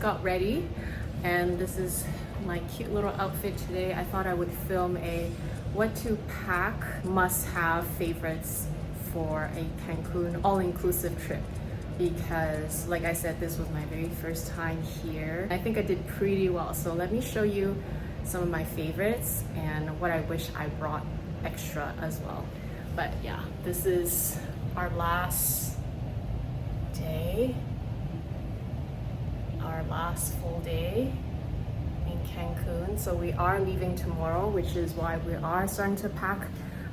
got ready and this is my cute little outfit today. I thought I would film a what to pack must-have favorites for a Cancun all-inclusive trip, because like I said, this was my very first time here. I think I did pretty well, so let me show you some of my favorites and what I wish I brought extra as well. But yeah, this is our last day, our last full day in Cancun. So we are leaving tomorrow, which is why we are starting to pack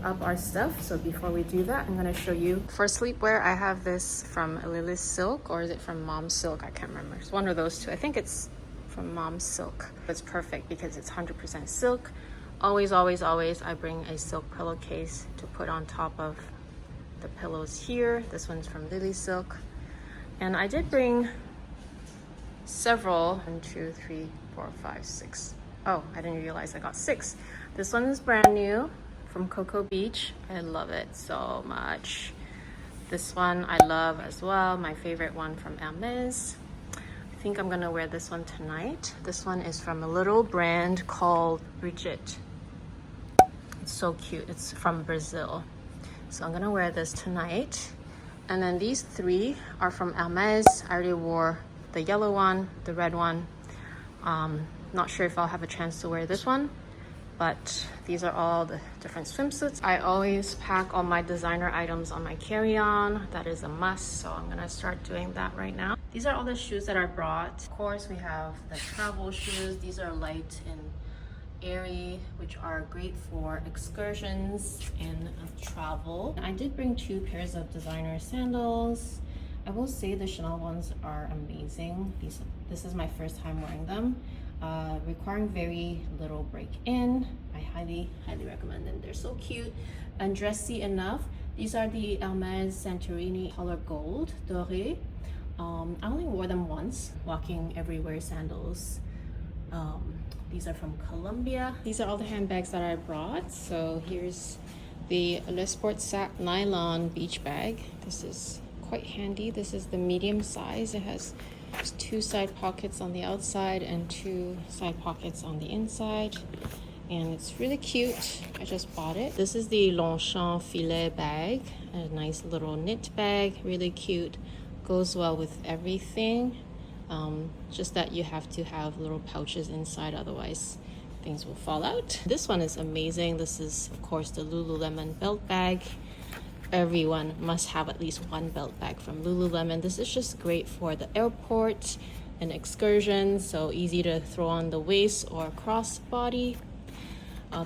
up our stuff. So before we do that, I'm going to show you. For sleepwear, I have this from Lily's Silk, or is it from Mom's Silk? I can't remember. It's one of those two. I think it's from Mom's Silk. It's perfect because it's 100% silk. Always, always, always, I bring a silk pillowcase to put on top of the pillows here. This one's from Lily's Silk. And I did bring several. 1, 2, 3, 4, 5, 6. Oh, I didn't realize I got 6. This one is brand new from Coco Beach. I love it so much. This one I love as well. My favorite one from Hermès. I think I'm gonna wear this one tonight. This one is from a little brand called Brigitte. It's so cute. It's from Brazil. So I'm gonna wear this tonight. And then these 3 are from Hermès. I already wore the yellow one, the red one. Not sure if I'll have a chance to wear this one, but these are all the different swimsuits. I always pack all my designer items on my carry-on. That is a must, so I'm gonna start doing that right now. These are all the shoes that I brought. Of course, we have the travel shoes. These are light and airy, which are great for excursions and travel. I did bring 2 pairs of designer sandals. I will say the Chanel ones are amazing. This is my first time wearing them. Requiring very little break-in. I highly recommend them. They're so cute and dressy enough. These are the Hermès Santorini color gold doré. I only wore them once, walking everywhere sandals. These are from Colombia. These are all the handbags that I brought. So here's the Le Sport Sac nylon beach bag. This is quite handy. This is the medium size. It has 2 side pockets on the outside and 2 side pockets on the inside, and it's really cute. I just bought it. This is the Longchamp filet bag, a nice little knit bag, really cute, goes well with everything. Just that you have to have little pouches inside, otherwise things will fall out. This one is amazing. This is of course the Lululemon belt bag. Everyone must have at least one belt bag from Lululemon. This is just great for the airport and excursions, so easy to throw on the waist or crossbody.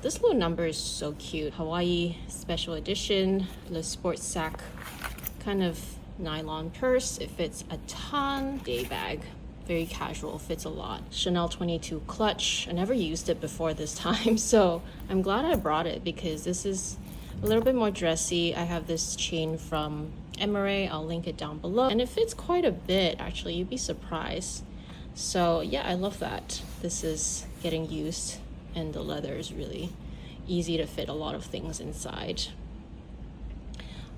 This little number is so cute. Hawaii special edition, Le Sport Sac kind of nylon purse. It fits a ton. Day bag, very casual, fits a lot. Chanel 22 clutch. I never used it before this time, so I'm glad I brought it because this is a little bit more dressy. I have this chain from Emery. I'll link it down below. And it fits quite a bit, actually. You'd be surprised. So yeah, I love that. This is getting used, and the leather is really easy to fit a lot of things inside.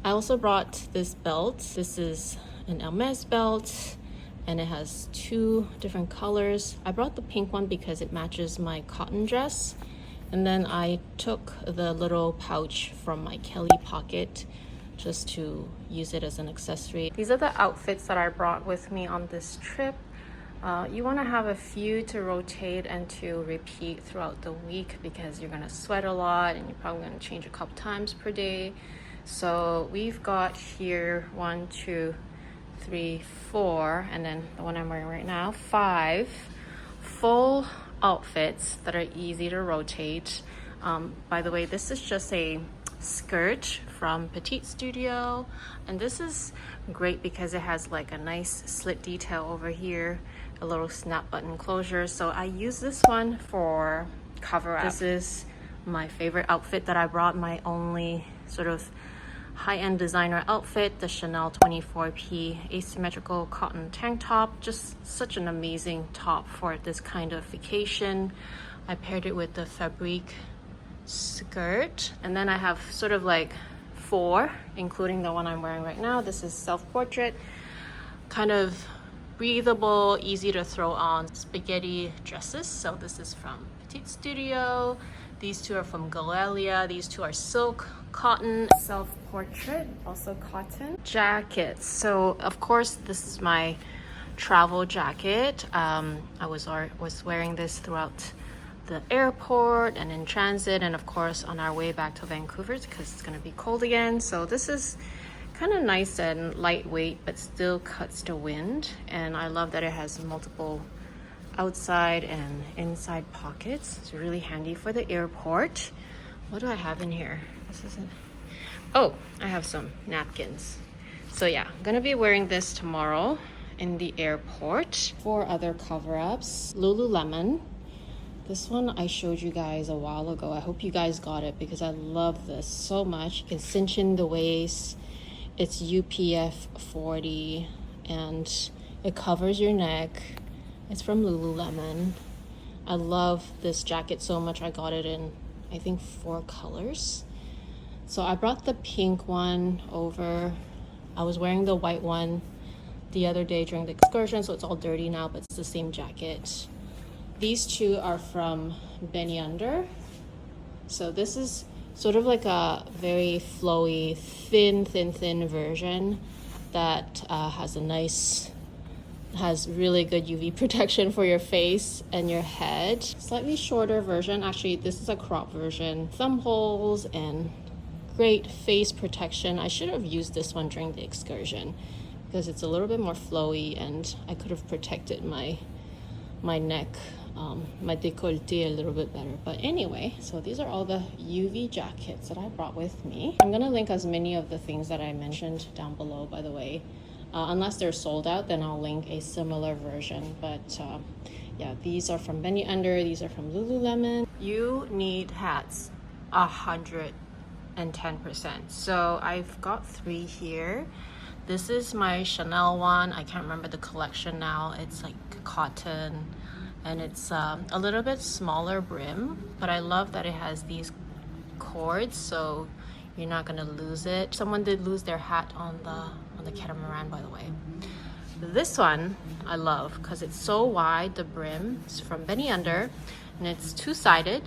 I also brought this belt. This is an Hermès belt, and it has 2 different colors. I brought the pink one because it matches my cotton dress. And then I took the little pouch from my Kelly pocket just to use it as an accessory. These are the outfits that I brought with me on this trip. You want to have a few to rotate and to repeat throughout the week because you're going to sweat a lot and you're probably going to change a couple times per day. So we've got here 1, 2, 3, 4, and then the one I'm wearing right now, 5 full outfits that are easy to rotate. By the way, this is just a skirt from Petite Studio, and this is great because it has like a nice slit detail over here, a little snap button closure. So I use this one for cover up. This is my favorite outfit that I brought, my only sort of high-end designer outfit, the Chanel 24P asymmetrical cotton tank top. Just such an amazing top for this kind of vacation. I paired it with the Fabrique skirt, and then I have sort of like 4, including the one I'm wearing right now. This is self-portrait, kind of breathable, easy to throw on spaghetti dresses. So this is from Petite Studio. These two are from Galelia. These two are silk, cotton, self-portrait, also cotton. Jackets. So of course this is my travel jacket. I was wearing this throughout the airport and in transit, and of course on our way back to Vancouver because it's going to be cold again. So this is kind of nice and lightweight but still cuts the wind, and I love that it has multiple outside and inside pockets. It's really handy for the airport. What do I have in here? This isn't... Oh, I have some napkins. So yeah, I'm gonna be wearing this tomorrow in the airport. 4 other cover-ups. Lululemon. This one I showed you guys a while ago. I hope you guys got it because I love this so much. You can cinch in the waist. It's UPF 40 and it covers your neck. It's from Lululemon. I love this jacket so much. I got it in, I think, 4 colors. So I brought the pink one over. I was wearing the white one the other day during the excursion, so it's all dirty now, but it's the same jacket. These two are from Beneunder. So this is sort of like a very flowy, thin version that has really good UV protection for your face and your head. Slightly shorter version. Actually, this is a crop version. Thumb holes and great face protection. I should have used this one during the excursion because it's a little bit more flowy and I could have protected my neck, my décolleté a little bit better. But anyway, so these are all the UV jackets that I brought with me. I'm gonna link as many of the things that I mentioned down below, by the way. Unless they're sold out, then I'll link a similar version. But yeah, these are from Beneunder, these are from Lululemon. You need hats 110%. So I've got 3 here. This is my Chanel one. I can't remember the collection now. It's like cotton and it's a little bit smaller brim, but I love that it has these cords so you're not gonna lose it. Someone did lose their hat on the catamaran, by the way. This one I love because it's so wide. The brim is from Beneunder and it's 2-sided,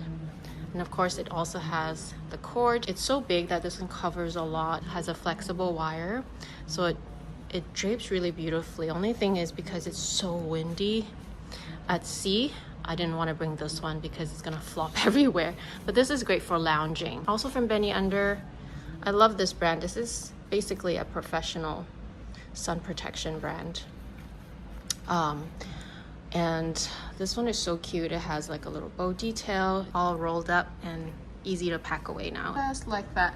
and of course it also has the cord. It's so big that this one covers a lot, has a flexible wire, so it drapes really beautifully. Only thing is, because it's so windy at sea, I didn't want to bring this one because it's gonna flop everywhere, but this is great for lounging. Also from Beneunder, I love this brand. This is basically a professional sun protection brand, and this one is so cute. It has like a little bow detail, all rolled up and easy to pack away now. Just like that.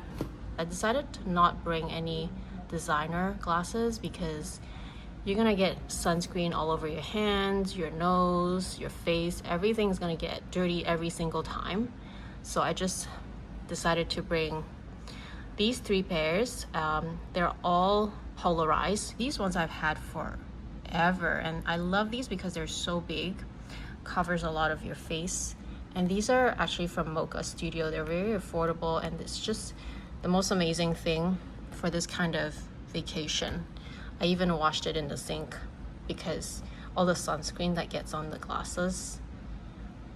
I decided to not bring any designer glasses because you're gonna get sunscreen all over your hands, your nose, your face. Everything's gonna get dirty every single time. So I just decided to bring these 3 pairs. They're all polarized. These ones I've had forever, and I love these because they're so big, covers a lot of your face. And these are actually from Mocha Studio. They're very affordable, and it's just the most amazing thing for this kind of vacation. I even washed it in the sink because all the sunscreen that gets on the glasses,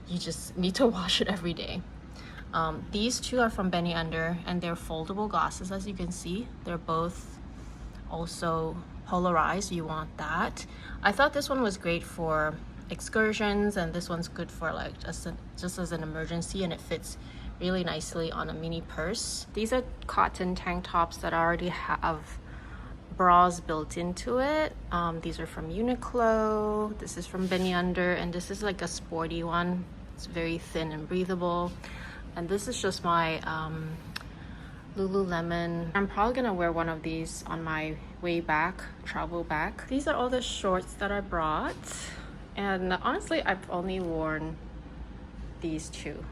you just need to wash it every day. These 2 are from Beneunder and they're foldable glasses. As you can see, they're both also polarized. You want that. I thought this one was great for excursions, and this one's good for like just as an emergency, and it fits really nicely on a mini purse. These are cotton tank tops that already have bras built into it. These are from Uniqlo. This is from Beneunder, and this is like a sporty one. It's very thin and breathable. And this is just my Lululemon. I'm probably gonna wear one of these on my way back, travel back. These are all the shorts that I brought, and honestly I've only worn these 2.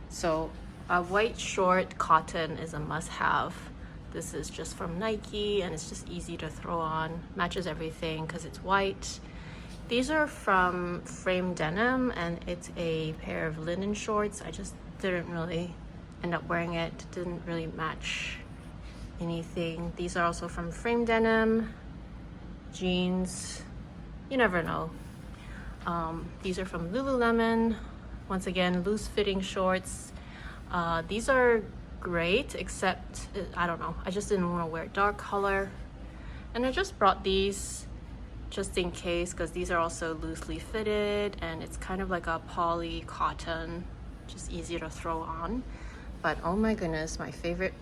So a white short cotton is a must-have. This is just from Nike and it's just easy to throw on, matches everything because it's white. These are from Frame Denim and it's a pair of linen shorts. I just didn't really end up wearing it. Didn't really match anything. These are also from Frame Denim. jeans, you never know. These are from Lululemon. Once again, loose fitting shorts. These are great, except I don't know, I just didn't want to wear dark color, and I just brought these just in case because these are also loosely fitted and it's kind of like a poly cotton, just easy to throw on. But oh my goodness, my favorite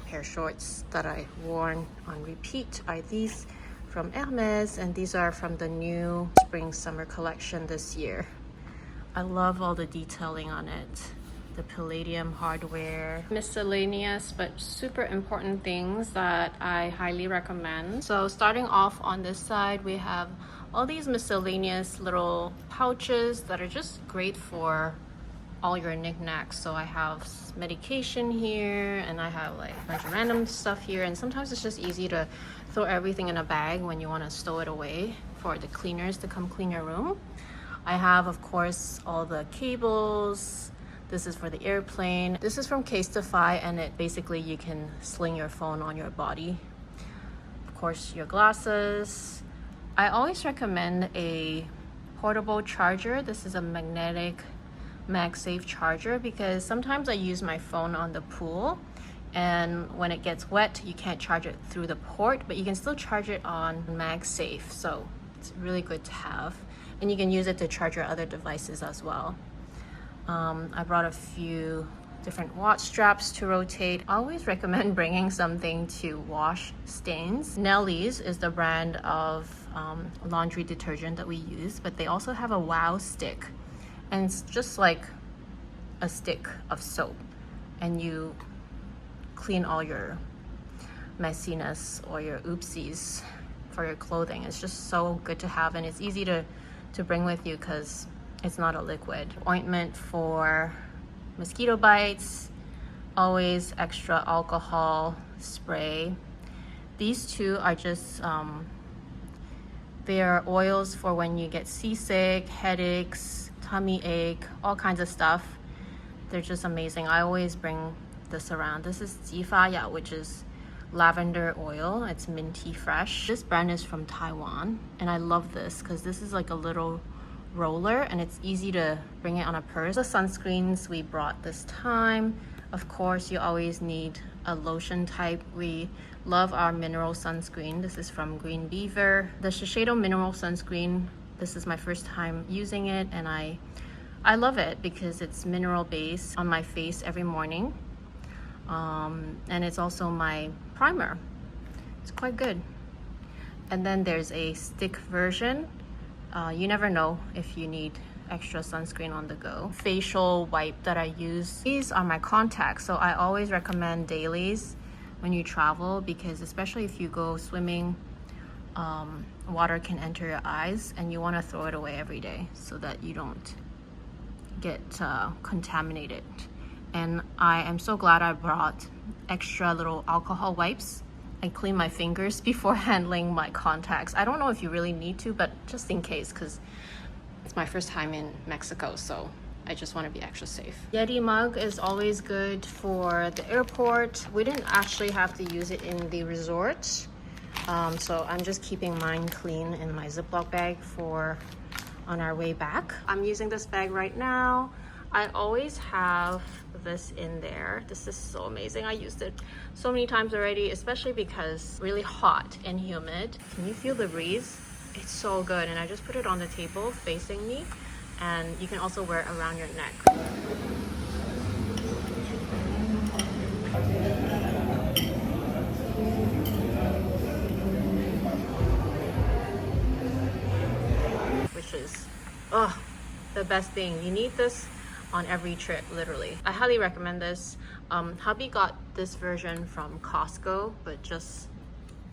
pair of shorts that I worn on repeat are these from Hermès, and these are from the new spring summer collection this year. I love all the detailing on it. The palladium hardware, miscellaneous but super important things that I highly recommend. So starting off on this side, we have all these miscellaneous little pouches that are just great for all your knickknacks. So I have medication here, and I have like a bunch of random stuff here, and sometimes it's just easy to throw everything in a bag when you want to stow it away for the cleaners to come clean your room. I have, of course, all the cables. This is for the airplane. This is from Casetify, and it basically you can sling your phone on your body. Of course, your glasses. I always recommend a portable charger. This is a magnetic MagSafe charger because sometimes I use my phone on the pool, and when it gets wet, you can't charge it through the port, but you can still charge it on MagSafe. So it's really good to have, and you can use it to charge your other devices as well. I brought a few different watch straps to rotate. I always recommend bringing something to wash stains. Nellie's is the brand of laundry detergent that we use, but they also have a wow stick, and it's just like a stick of soap, and you clean all your messiness or your oopsies for your clothing. It's just so good to have, and it's easy to bring with you because it's not a liquid. Ointment for mosquito bites, always extra alcohol spray. These two are just they are oils for when you get seasick, headaches, tummy ache, all kinds of stuff. They're just amazing. I always bring this around. This is Jifaya, which is lavender oil. It's minty fresh. This brand is from Taiwan, and I love this because this is like a little roller and it's easy to bring it on a purse. The sunscreens we brought this time. Of course, you always need a lotion type. We love our mineral sunscreen. This is from Green Beaver. The Shiseido mineral sunscreen, this is my first time using it, and I love it because it's mineral based on my face every morning. And it's also my primer. It's quite good. And then there's a stick version. You never know if you need extra sunscreen on the go. Facial wipe that I use. These are my contacts, so I always recommend dailies when you travel because especially if you go swimming, water can enter your eyes and you want to throw it away every day so that you don't get contaminated. And I am so glad I brought extra little alcohol wipes. I clean my fingers before handling my contacts. I don't know if you really need to, but just in case, because it's my first time in Mexico, so I just want to be extra safe. Yeti mug is always good for the airport. We didn't actually have to use it in the resort, so I'm just keeping mine clean in my Ziploc bag for on our way back. I'm using this bag right now. I always have this in there. This is so amazing. I used it so many times already, especially because it's really hot and humid. Can you feel the breeze? It's so good. And I just put it on the table facing me, and you can also wear it around your neck. Which is the best thing. You need this on every trip, literally. I highly recommend this. Hubby got this version from Costco, but just,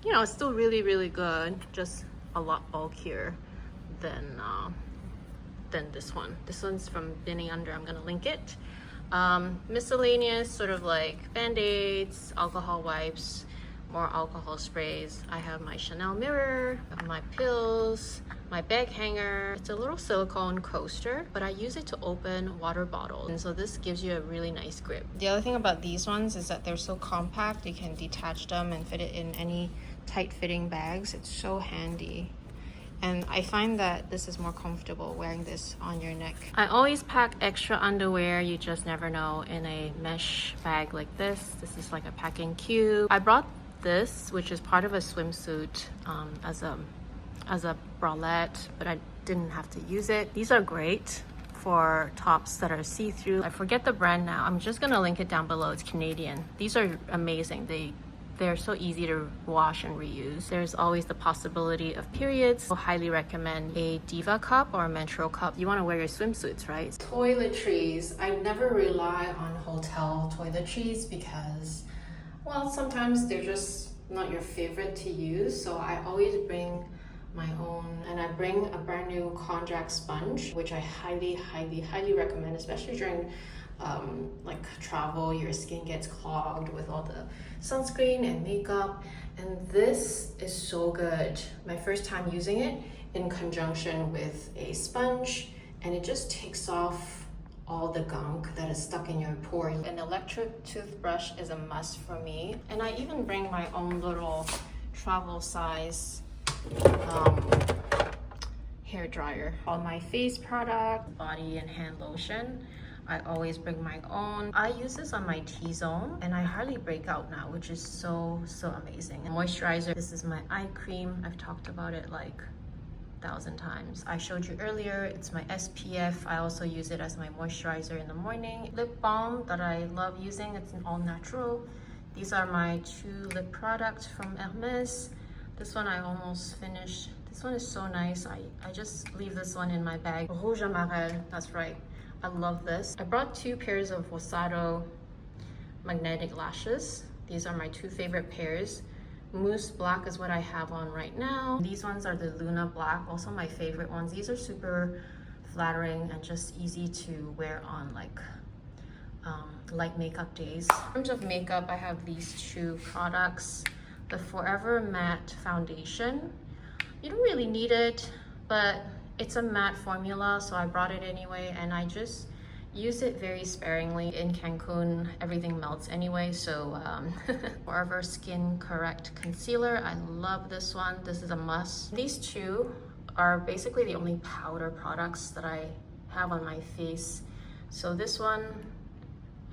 you know, it's still really good, just a lot bulkier than this one. This one's from Beneunder. I'm gonna link it. Miscellaneous, sort of like band-aids, alcohol wipes, more alcohol sprays. I have my Chanel mirror, my pills, my bag hanger. It's a little silicone coaster, but I use it to open water bottles, and so this gives you a really nice grip. The other thing about these ones is that they're so compact, you can detach them and fit it in any tight-fitting bags. It's so handy. And I find that this is more comfortable wearing this on your neck. I always pack extra underwear, you just never know, in a mesh bag like this. This is like a packing cube. I brought this, which is part of a swimsuit, as a bralette, but I didn't have to use it. These are great for tops that are see-through. I forget the brand now. I'm just gonna link it down below. It's Canadian. These are amazing. They're so easy to wash and reuse. There's always the possibility of periods. I highly recommend a Diva cup or a menstrual cup. You want to wear your swimsuits, right? Toiletries. I never rely on hotel toiletries because, well, sometimes they're just not your favorite to use. So I always bring my own, and I bring a brand new konjac sponge, which I highly recommend, especially during like travel. Your skin gets clogged with all the sunscreen and makeup, and this is so good. My first time using it in conjunction with a sponge, and it just takes off all the gunk that is stuck in your pores. An electric toothbrush is a must for me, and I even bring my own little travel size hair dryer. All my face product, body and hand lotion, I always bring my own. I use this on my T-zone and I hardly break out now, which is so amazing. And moisturizer, this is my eye cream. I've talked about it like 1,000 times. I showed you earlier, it's my SPF. I also use it as my moisturizer in the morning. Lip balm that I love using, it's an all natural. These are my 2 lip products from Hermès. This one I almost finished. This one is so nice. I just leave this one in my bag. Rouge Amarelle, that's right. I love this. I brought 2 pairs of Rosado magnetic lashes. These are my 2 favorite pairs. Mousse Black is what I have on right now. These ones are the Luna Black, also my favorite ones. These are super flattering and just easy to wear on like light makeup days. In terms of makeup, I have these 2 products. The Forever Matte Foundation. You don't really need it, but it's a matte formula, so I brought it anyway, and I just use it very sparingly. In Cancun, everything melts anyway, so Forever Skin Correct Concealer. I love this one. This is a must. These 2 are basically the only powder products that I have on my face. So this one,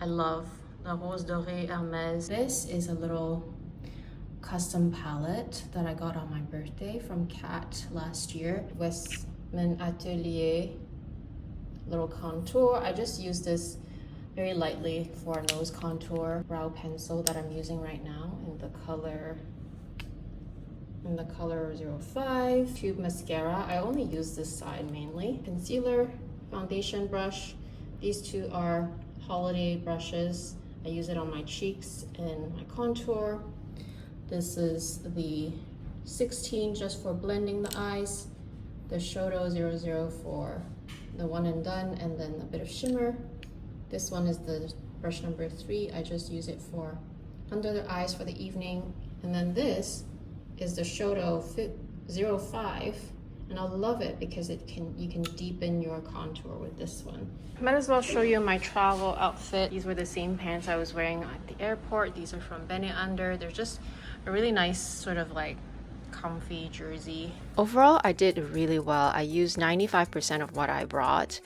I love, the Rose Dorée Hermès. This is a little custom palette that I got on my birthday from Kat last year. Westman Atelier little contour. I just use this very lightly for a nose contour. Brow pencil that I'm using right now in the color 05. Tube mascara. I only use this side mainly. Concealer, foundation brush. These 2 are holiday brushes. I use it on my cheeks and my contour. This is the 16 just for blending the eyes. The Shoto 00 for the one and done, and then a bit of shimmer. This one is the brush number 3. I just use it for under the eyes for the evening. And then this is the Shoto 05, and I love it because you can deepen your contour with this one. Might as well show you my travel outfit. These were the same pants I was wearing at the airport. These are from Beneunder. They're just a really nice sort of like comfy jersey. Overall, I did really well. I used 95% of what I brought.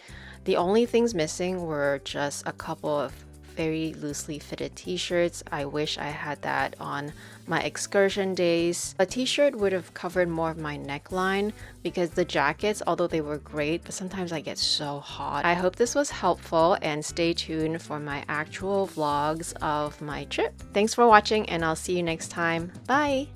The only things missing were just a couple of very loosely fitted t-shirts. I wish I had that on my excursion days. A t-shirt would have covered more of my neckline because the jackets, although they were great, but sometimes I get so hot. I hope this was helpful, and stay tuned for my actual vlogs of my trip. Thanks for watching, and I'll see you next time. Bye!